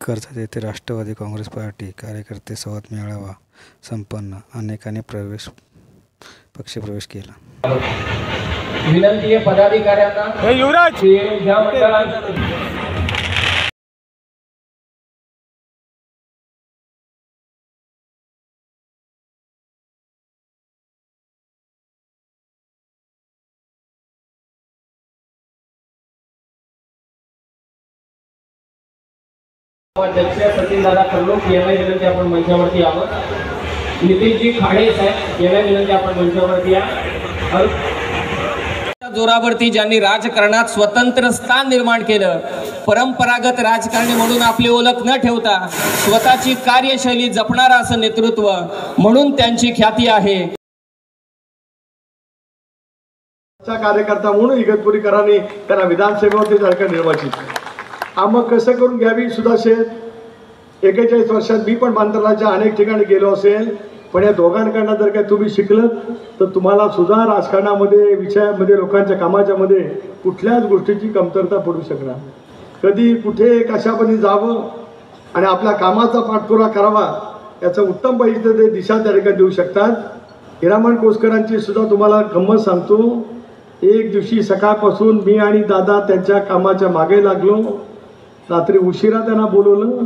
कर्जत येथे राष्ट्रवादी काँग्रेस पार्टी कार्यकर्ते संवाद मेळावा संपन्न. अनेकांनी पक्षप्रवेश केला. विनंती आहे पदाधिकाऱ्यांना युवराज ज्या मंडळात अध्यक्ष सचिनदादा खरलोक यांना विनंती आपण मंचावरती यावं. नितीनजी खाडे साहेब यांना विनंती आपण मंचावरती या. जोरावरती ज्यांनी राजकारणात स्वतंत्र स्थान निर्माण केलं, परंपरागत राजकारणी म्हणून आपली ओळख न ठेवता स्वतःची कार्यशैली जपणारा असं नेतृत्व म्हणून त्यांची ख्याती आहे. कार्यकर्ता म्हणून इगतपुरीकरांनी त्यांना विधानसभेवरती जागा निर्वाचित. मग कसं करून घ्यावी सुद्धा शेत 41 वर्षात मी पण बांधराच्या अनेक ठिकाणी गेलो असेल, पण या दोघांकडनं जर काय तुम्ही शिकलं तर तुम्हाला सुद्धा राजकारणामध्ये विषयामध्ये लोकांच्या कामाच्या मध्ये कुठल्याच गोष्टीची कमतरता पडू शकणार. कधी कुठे कशामध्ये जावं आणि आपल्या कामाचा पाठपुरावा करावा याचं उत्तम पाहिजे ते दिशा त्या ठिकाणी देऊ शकतात. हिरामण कोसकरांची सुद्धा तुम्हाला गंमत सांगतो. एक दिवशी सकाळपासून मी आणि दादा त्यांच्या कामाच्या मागे लागलो. रात्री उशिरा त्यांना बोलवलं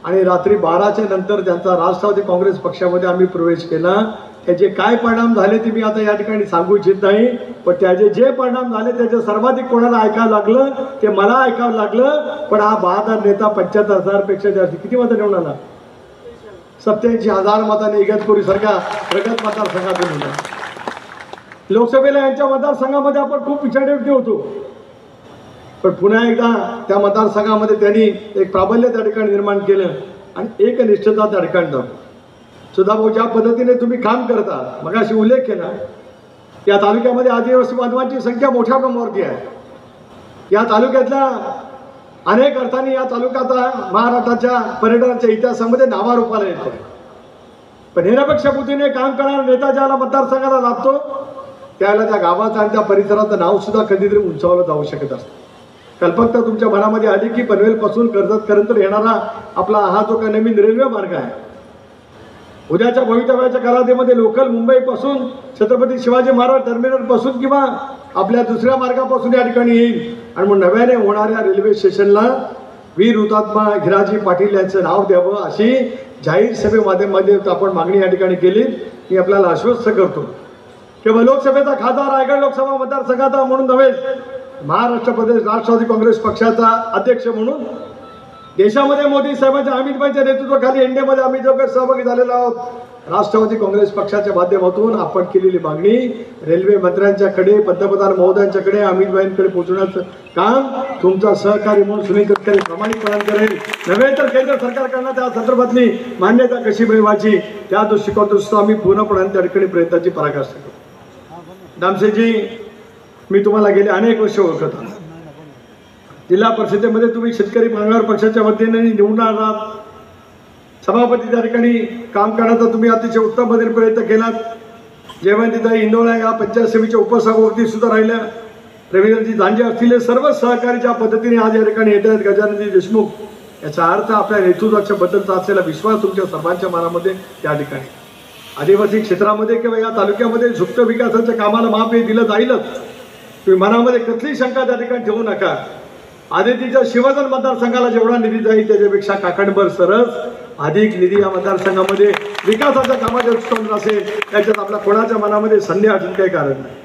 आणि रात्री 12च्या नंतर त्यांचा राष्ट्रवादी काँग्रेस पक्षामध्ये आम्ही प्रवेश केला. त्याचे काय परिणाम झाले ते मी आता या ठिकाणी सांगू इच्छित नाही, पण त्याचे जे परिणाम झाले त्याचे सर्वाधिक कोणाला ऐकायला लागलं ते मला ऐकावं लागलं. पण हा बहादर नेता 75,000पेक्षा जास्त किती मतं निवडून आला? 87,000 मतांनी इगतपुरी सारखा प्रगत मतदारसंघातून होता. लोकसभेला यांच्या मतदारसंघामध्ये आपण खूप पिछाडी व्यक्ती होतो, पण पुन्हा एकदा त्या मतदारसंघामध्ये त्यांनी एक प्राबल्य त्या ठिकाणी निर्माण केलं आणि एकनिष्ठता त्या ठिकाणी दाखवली. सुधाभाऊ, ज्या पद्धतीने तुम्ही काम करता, मगाशी उल्लेख केला, या तालुक्यामध्ये आदिवासी बांधवांची संख्या मोठ्या प्रमाणावरती आहे. या तालुक्यातल्या अनेक अर्थांनी या तालुक्यात महाराष्ट्राच्या पर्यटनाच्या इतिहासामध्ये नावारूपाला येतो. पण निरपेक्ष बुद्धीने काम करणारा नेता ज्याला मतदारसंघाला लाभतो त्याला त्या गावाचं आणि त्या परिसराचं नाव सुद्धा कधीतरी उंचावलं जाऊ शकत असतं. कल्पकता तुमच्या मनामध्ये आली की पनवेलपासून कर्जतपर्यंत येणारा आपला हा जो काही नवीन रेल्वे मार्ग आहे, उद्याच्या भवितव्याच्या कालावधीमध्ये लोकल मुंबईपासून छत्रपती शिवाजी महाराज टर्मिनलपासून किंवा आपल्या दुसऱ्या मार्गापासून या ठिकाणी येईल आणि मग नव्याने होणाऱ्या रेल्वे स्टेशनला वीर हुतात्मा हिराजी पाटील यांचं नाव द्यावं अशी जाहीर सभेमध्ये आपण मागणी या ठिकाणी केली. मी आपल्याला आश्वस्त करतो केवळ लोकसभेचा खासदार रायगड लोकसभा मतदारसंघाचा म्हणून नव्हे, महाराष्ट्र प्रदेश राष्ट्रवादी काँग्रेस पक्षाचा अध्यक्ष म्हणून देशामध्ये मोदी साहेबांच्या अमितभाईंच्या नेतृत्वाखाली एनडीएमध्ये आम्ही जो काही सहभागी झालेलो आहोत, राष्ट्रवादी काँग्रेस पक्षाच्या माध्यमातून आपण केलेली मागणी रेल्वे मंत्र्यांच्याकडे, पंतप्रधान महोदयांच्याकडे, अमितभाईंकडे पोहोचवण्याचं काम तुमचा सहकारी म्हणून सुनील तटकरे प्रामाणिकपणे करेल. नव्हे तर केंद्र सरकारकडनं त्या संदर्भातली मान्यता कशी मिळवायची त्या दृष्टिकोनातून सुद्धा आम्ही पूर्णपणे त्या ठिकाणी प्रयत्नाची पराकाष्ठा करू. दामसेजी, मी तुम्हाला गेले अनेक वर्ष ओळखत आहे. जिल्हा परिषदेमध्ये तुम्ही शेतकरी कामगार पक्षाच्या वतीने निवडून आलात. सभापती त्या ठिकाणी काम करण्याचा तुम्ही अतिशय उत्तम पद्धतीने प्रयत्न केलात. जयवंतीताई इंदोळा या पंचायत समितीच्या उपसभापती सुद्धा राहिल्या. रवींद्रजी जांजे असतील, सर्व सहकारी ज्या पद्धतीने आज या ठिकाणी येत आहेत, गजाननजी देशमुख, याचा अर्थ आपल्या नेतृत्वाच्या बद्दलचा असलेला विश्वास तुमच्या सर्वांच्या मनामध्ये त्या ठिकाणी आदिवासी क्षेत्रामध्ये किंवा या तालुक्यामध्ये सुप्त विकासाच्या कामाला माप हे दिलं जाईलच. तुम्ही मनामध्ये कसली शंका त्या ठिकाणी ठेवू नका. आदितीच्या शिवजन मतदारसंघाला जेवढा निधी जाईल त्याच्यापेक्षा काकणभर सरस अधिक निधी या मतदारसंघामध्ये विकासाच्या कामाच्या दृष्टिकोनातून असेल, त्याच्यात आपल्या कोणाच्या मनामध्ये संदेह असून काही कारण नाही.